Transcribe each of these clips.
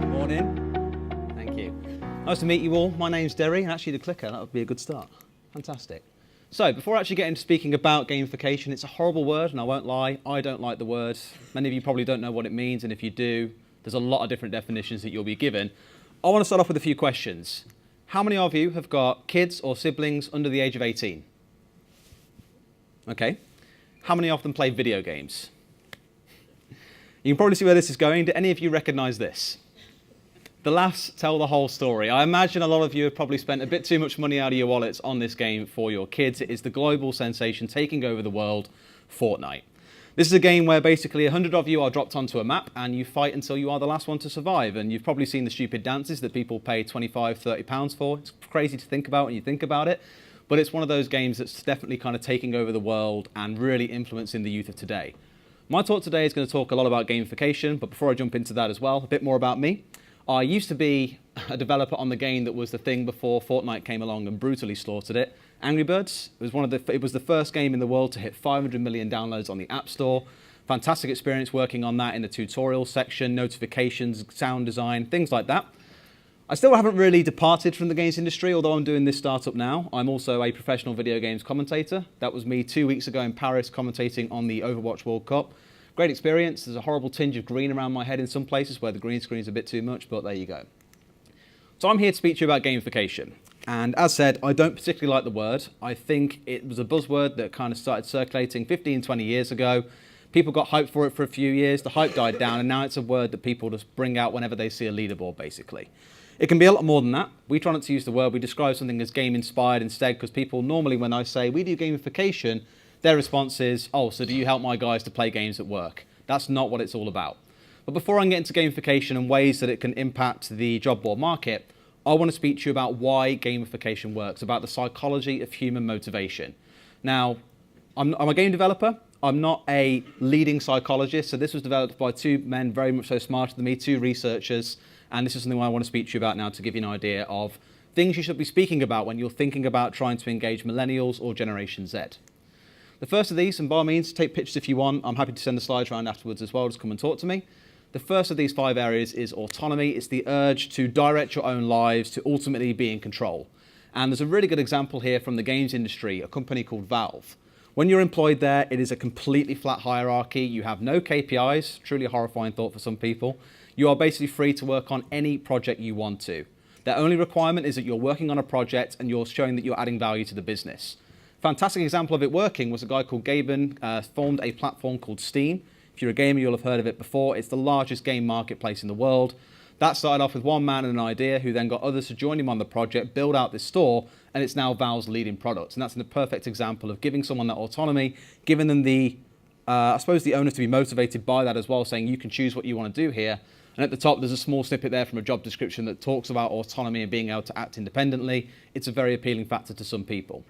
Morning. Thank you. Nice to meet you all. My name's Derry, and actually the clicker, that would be a good start. Fantastic. So, before I actually get into speaking about gamification, it's a horrible word, and I won't lie, I don't like the word. Many of you probably don't know what it means, and if you do, there's a lot of different definitions that you'll be given. I want to start off with a few questions. How many of you have got kids or siblings under the age of 18? Okay. How many of them play video games? You can probably see where this is going. Do any of you recognize this? The laughs tell the whole story. I imagine a lot of you have probably spent a bit too much money out of your wallets on this game for your kids. It is the global sensation taking over the world, Fortnite. This is a game where basically 100 of you are dropped onto a map and you fight until you are the last one to survive. And you've probably seen the stupid dances that people pay 25, 30 pounds for. It's crazy to think about when you think about it. But it's one of those games that's definitely kind of taking over the world and really influencing the youth of today. My talk today is going to talk a lot about gamification, but before I jump into that as well, a bit more about me. I used to be a developer on the game that was the thing before Fortnite came along and brutally slaughtered it. Angry Birds. It was the first game in the world to hit 500 million downloads on the App Store. Fantastic experience working on that in the tutorial section, notifications, sound design, things like that. I still haven't really departed from the games industry, although I'm doing this startup now. I'm also a professional video games commentator. That was me 2 weeks ago in Paris commentating on the Overwatch World Cup. Great experience. There's a horrible tinge of green around my head in some places where the green screen is a bit too much, but there you go. So I'm here to speak to you about gamification. And as said, I don't particularly like the word. I think it was a buzzword that kind of started circulating 15, 20 years ago. People got hyped for it for a few years. The hype died down, and now it's a word that people just bring out whenever they see a leaderboard, basically. It can be a lot more than that. We try not to use the word. We describe something as game-inspired instead, because people normally, when I say we do gamification, their response is, oh, so do you help my guys to play games at work? That's not what it's all about. But before I get into gamification and ways that it can impact the job board market, I want to speak to you about why gamification works, about the psychology of human motivation. Now, I'm a game developer. I'm not a leading psychologist, so this was developed by two men very much so smarter than me, two researchers, and this is something I want to speak to you about now to give you an idea of things you should be speaking about when you're thinking about trying to engage millennials or Generation Z. The first of these, and by all means, take pictures if you want. I'm happy to send the slides around afterwards as well. Just come and talk to me. The first of these 5 areas is autonomy. It's the urge to direct your own lives, to ultimately be in control. And there's a really good example here from the games industry, a company called Valve. When you're employed there, it is a completely flat hierarchy. You have no KPIs, truly a horrifying thought for some people. You are basically free to work on any project you want to. The only requirement is that you're working on a project and you're showing that you're adding value to the business. Fantastic example of it working was a guy called Gaben, formed a platform called Steam. If you're a gamer, you'll have heard of it before. It's the largest game marketplace in the world. That started off with one man and an idea who then got others to join him on the project, build out this store, and it's now Valve's leading product. And that's a perfect example of giving someone that autonomy, giving them the, I suppose the owner to be motivated by that as well, saying you can choose what you want to do here. And at the top, there's a small snippet there from a job description that talks about autonomy and being able to act independently. It's a very appealing factor to some people.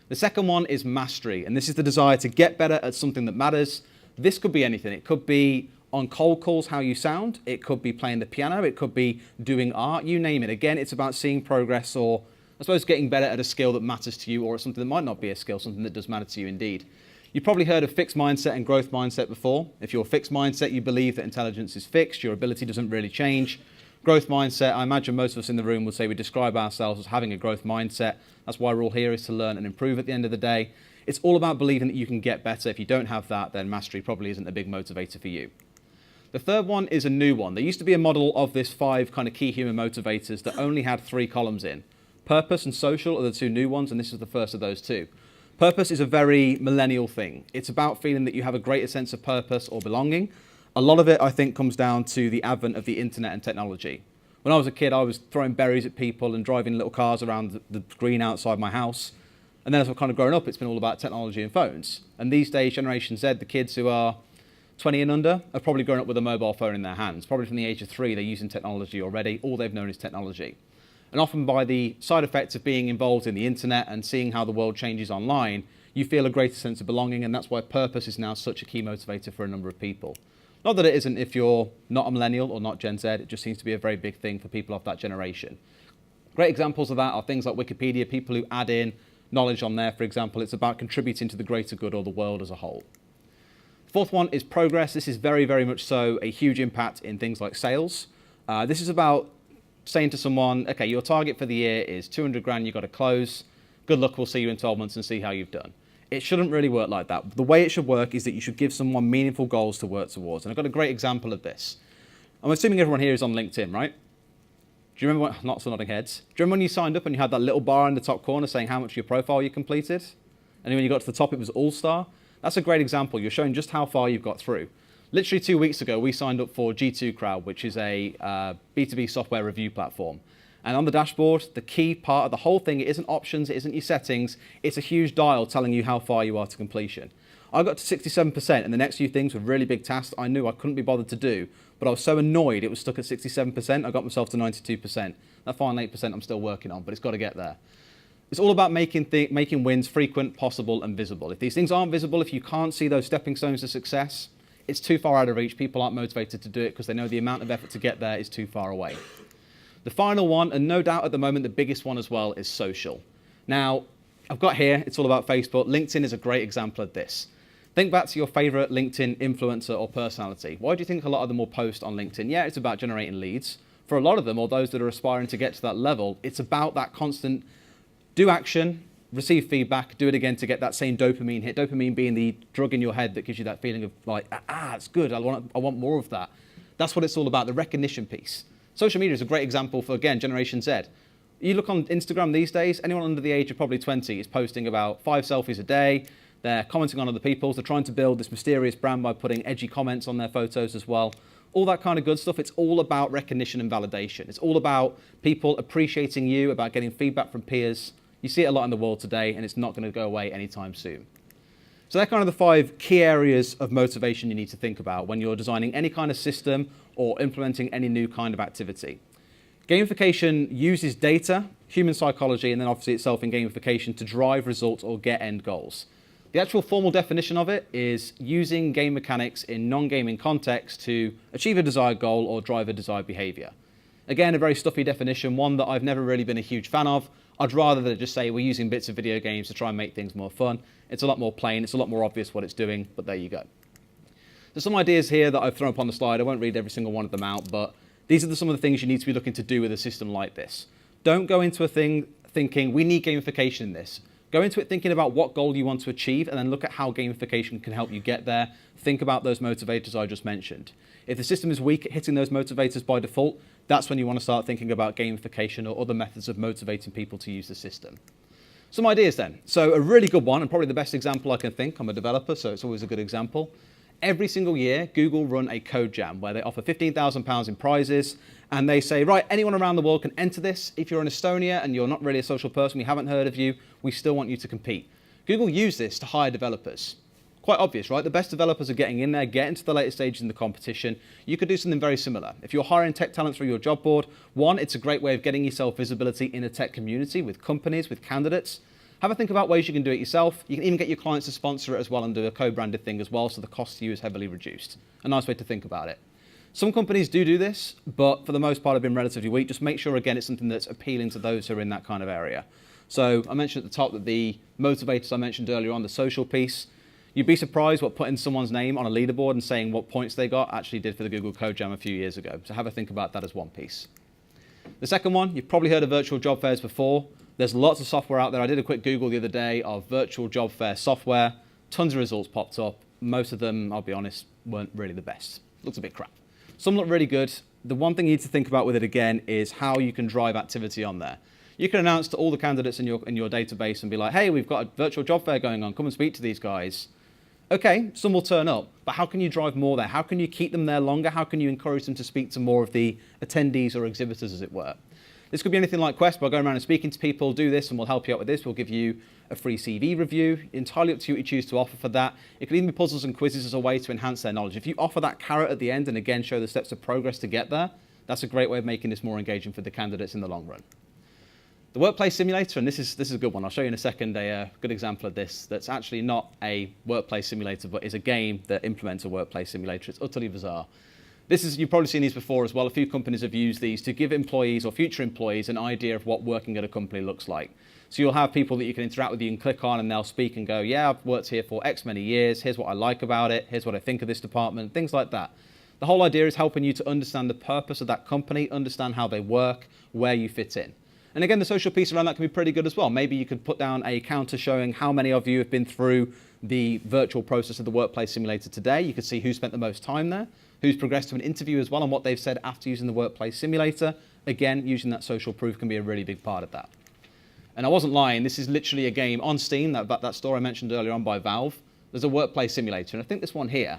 The second one is mastery, and this is the desire to get better at something that matters. This could be anything. It could be on cold calls how you sound. It could be playing the piano. It could be doing art. You name it. Again, it's about seeing progress, or I suppose getting better at a skill that matters to you, or something that might not be a skill, something that does matter to you indeed. You've probably heard of fixed mindset and growth mindset before. If you're a fixed mindset, you believe that intelligence is fixed. Your ability doesn't really change. Growth mindset, I imagine most of us in the room would say we describe ourselves as having a growth mindset. That's why we're all here, is to learn and improve at the end of the day. It's all about believing that you can get better. If you don't have that, then mastery probably isn't a big motivator for you. The third one is a new one. There used to be a model of this 5 kind of key human motivators that only had 3 columns in. Purpose and social are the 2 new ones, and this is the first of those 2. Purpose is a very millennial thing. It's about feeling that you have a greater sense of purpose or belonging. A lot of it, I think, comes down to the advent of the internet and technology. When I was a kid, I was throwing berries at people and driving little cars around the green outside my house. And then as I've kind of grown up, it's been all about technology and phones. And these days, Generation Z, the kids who are 20 and under, have probably grown up with a mobile phone in their hands. Probably from the age of 3, they're using technology already. All they've known is technology. And often by the side effects of being involved in the internet and seeing how the world changes online, you feel a greater sense of belonging, and that's why purpose is now such a key motivator for a number of people. Not that it isn't if you're not a millennial or not Gen Z, it just seems to be a very big thing for people of that generation. Great examples of that are things like Wikipedia, people who add in knowledge on there, for example. It's about contributing to the greater good or the world as a whole. Fourth one is progress. This is very, very much so a huge impact in things like sales. This is about saying to someone, okay, your target for the year is 200 grand, you've got to close. Good luck, we'll see you in 12 months and see how you've done. It shouldn't really work like that. The way it should work is that you should give someone meaningful goals to work towards. And I've got a great example of this. I'm assuming everyone here is on LinkedIn, right? Do you remember, lots of nodding heads. Do you remember when you signed up and you had that little bar in the top corner saying how much of your profile you completed? And when you got to the top, it was All-Star. That's a great example. You're showing just how far you've got through. Literally 2 weeks ago, we signed up for G2 Crowd, which is a B2B software review platform. And on the dashboard, the key part of the whole thing, it isn't options, it isn't your settings, it's a huge dial telling you how far you are to completion. I got to 67%, and the next few things were really big tasks I knew I couldn't be bothered to do, but I was so annoyed it was stuck at 67%, I got myself to 92%. That final 8% I'm still working on, but it's got to get there. It's all about making wins frequent, possible, and visible. If these things aren't visible, if you can't see those stepping stones to success, it's too far out of reach. People aren't motivated to do it because they know the amount of effort to get there is too far away. The final one, and no doubt at the moment the biggest one as well, is social. Now, I've got here, it's all about Facebook. LinkedIn is a great example of this. Think back to your favorite LinkedIn influencer or personality. Why do you think a lot of them will post on LinkedIn? Yeah, it's about generating leads. For a lot of them, or those that are aspiring to get to that level, it's about that constant do action, receive feedback, do it again to get that same dopamine hit. Dopamine being the drug in your head that gives you that feeling of like, it's good, I want more of that. That's what it's all about, the recognition piece. Social media is a great example for, again, Generation Z. You look on Instagram these days, anyone under the age of probably 20 is posting about 5 selfies a day. They're commenting on other people's. They're trying to build this mysterious brand by putting edgy comments on their photos as well. All that kind of good stuff. It's all about recognition and validation. It's all about people appreciating you, about getting feedback from peers. You see it a lot in the world today, and it's not going to go away anytime soon. So they're kind of the 5 key areas of motivation you need to think about when you're designing any kind of system or implementing any new kind of activity. Gamification uses data, human psychology, and then obviously itself in gamification to drive results or get end goals. The actual formal definition of it is using game mechanics in non-gaming context to achieve a desired goal or drive a desired behavior. Again, a very stuffy definition, one that I've never really been a huge fan of. I'd rather than just say we're using bits of video games to try and make things more fun. It's a lot more plain, it's a lot more obvious what it's doing, but there you go. There's some ideas here that I've thrown up on the slide. I won't read every single one of them out, but these are some of the things you need to be looking to do with a system like this. Don't go into a thing thinking, we need gamification in this. Go into it thinking about what goal you want to achieve and then look at how gamification can help you get there. Think about those motivators I just mentioned. If the system is weak at hitting those motivators by default, that's when you want to start thinking about gamification or other methods of motivating people to use the system. Some ideas then. So a really good one, and probably the best example I can think. I'm a developer, so it's always a good example. Every single year, Google run a code jam where they offer £15,000 in prizes, and they say, right, anyone around the world can enter this. If you're in Estonia and you're not really a social person, we haven't heard of you, we still want you to compete. Google use this to hire developers. Quite obvious, right? The best developers are getting in there, getting to the later stages in the competition. You could do something very similar. If you're hiring tech talent through your job board, one, it's a great way of getting yourself visibility in a tech community with companies, with candidates. Have a think about ways you can do it yourself. You can even get your clients to sponsor it as well and do a co-branded thing as well, so the cost to you is heavily reduced. A nice way to think about it. Some companies do this, but for the most part have been relatively weak. Just make sure, again, it's something that's appealing to those who are in that kind of area. So I mentioned at the top that the motivators I mentioned earlier on, the social piece, you'd be surprised what putting someone's name on a leaderboard and saying what points they got actually did for the Google Code Jam a few years ago. So have a think about that as one piece. The second one, you've probably heard of virtual job fairs before. There's lots of software out there. I did a quick Google the other day of virtual job fair software. Tons of results popped up. Most of them, I'll be honest, weren't really the best. Looks a bit crap. Some look really good. The one thing you need to think about with it again is how you can drive activity on there. You can announce to all the candidates in your database and be like, hey, we've got a virtual job fair going on. Come and speak to these guys. Okay, some will turn up, but how can you drive more there? How can you keep them there longer? How can you encourage them to speak to more of the attendees or exhibitors, as it were? This could be anything like Quest, by going around and speaking to people, do this and we'll help you out with this. We'll give you a free CV review. Entirely up to you what you choose to offer for that. It could even be puzzles and quizzes as a way to enhance their knowledge. If you offer that carrot at the end and again show the steps of progress to get there, that's a great way of making this more engaging for the candidates in the long run. The workplace simulator, and this is a good one. I'll show you in a second a good example of this that's actually not a workplace simulator, but is a game that implements a workplace simulator. It's utterly bizarre. You've probably seen these before as well. A few companies have used these to give employees or future employees an idea of what working at a company looks like. So you'll have people that you can interact with, you can click on, and they'll speak and go, yeah, I've worked here for X many years, here's what I like about it, here's what I think of this department, things like that. The whole idea is helping you to understand the purpose of that company, understand how they work, where you fit in. And again, the social piece around that can be pretty good as well. Maybe you could put down a counter showing how many of you have been through the virtual process of the workplace simulator today. You can see who spent the most time there, who's progressed to an interview as well, and what they've said after using the workplace simulator. Again, using that social proof can be a really big part of that. And I wasn't lying, this is literally a game on Steam, that store I mentioned earlier on by Valve. There's a workplace simulator, and I think this one here,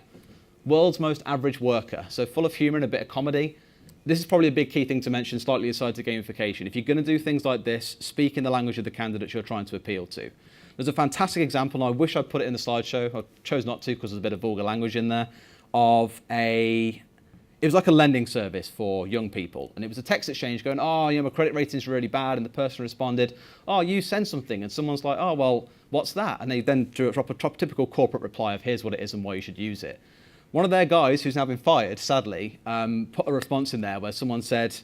world's most average worker. So full of humor and a bit of comedy. This is probably a big key thing to mention, slightly aside to gamification. If you're going to do things like this, speak in the language of the candidates you're trying to appeal to. There's a fantastic example, and I wish I'd put it in the slideshow. I chose not to because there's a bit of vulgar language in there, it was like a lending service for young people. And it was a text exchange going, oh, my credit rating's really bad. And the person responded, oh, you send something. And someone's like, oh, well, what's that? And they then drop a typical corporate reply of, here's what it is and why you should use it. One of their guys, who's now been fired, sadly, put a response in there where someone said,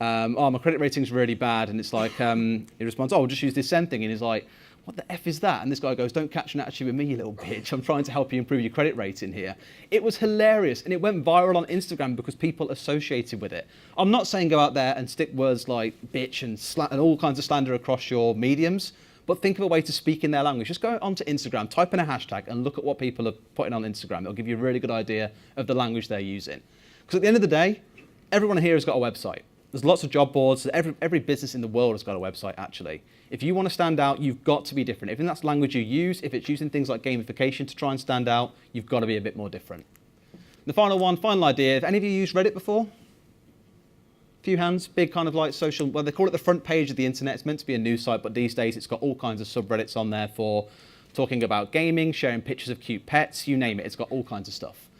oh, my credit rating's really bad. And it's like, he responds, oh, we'll just use this send thing. And he's like, what the F is that? And this guy goes, don't catch an attitude with me, you little bitch. I'm trying to help you improve your credit rating here. It was hilarious. And it went viral on Instagram because people associated with it. I'm not saying go out there and stick words like bitch and all kinds of slander across your mediums, but think of a way to speak in their language. Just go onto Instagram, type in a hashtag, and look at what people are putting on Instagram. It'll give you a really good idea of the language they're using. Because at the end of the day, everyone here has got a website. There's lots of job boards. Every business in the world has got a website, actually. If you want to stand out, you've got to be different. If that's language you use, if it's using things like gamification to try and stand out, you've got to be a bit more different. The final idea, have any of you used Reddit before? A few hands, big kind of like social, well, they call it the front page of the internet. It's meant to be a news site, but these days it's got all kinds of subreddits on there for talking about gaming, sharing pictures of cute pets, you name it. It's got all kinds of stuff.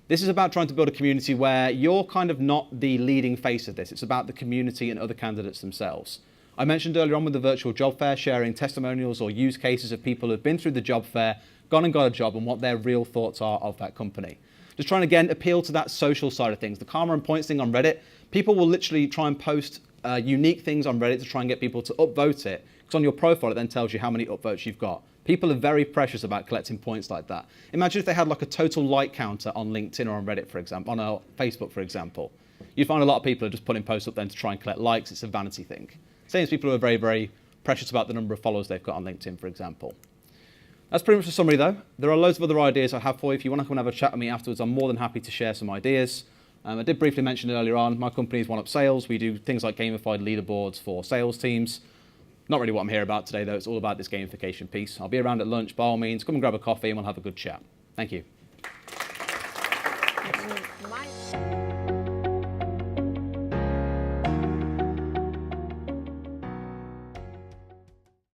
This is about trying to build a community where you're kind of not the leading face of this. It's about the community and other candidates themselves. I mentioned earlier on with the virtual job fair, sharing testimonials or use cases of people who've been through the job fair, gone and got a job, and what their real thoughts are of that company. Just trying to, again, appeal to that social side of things. The karma and points thing on Reddit, people will literally try and post unique things on Reddit to try and get people to upvote it. Because on your profile, it then tells you how many upvotes you've got. People are very precious about collecting points like that. Imagine if they had like a total like counter on LinkedIn or on Reddit, for example, on Facebook, for example. You'd find a lot of people are just putting posts up then to try and collect likes. It's a vanity thing. Same as people who are very, very precious about the number of followers they've got on LinkedIn, for example. That's pretty much the summary, though. There are loads of other ideas I have for you. If you want to come and have a chat with me afterwards, I'm more than happy to share some ideas. I did briefly mention earlier on, my company is OneUp Sales. We do things like gamified leaderboards for sales teams. Not really what I'm here about today, though. It's all about this gamification piece. I'll be around at lunch, by all means. Come and grab a coffee and we'll have a good chat. Thank you.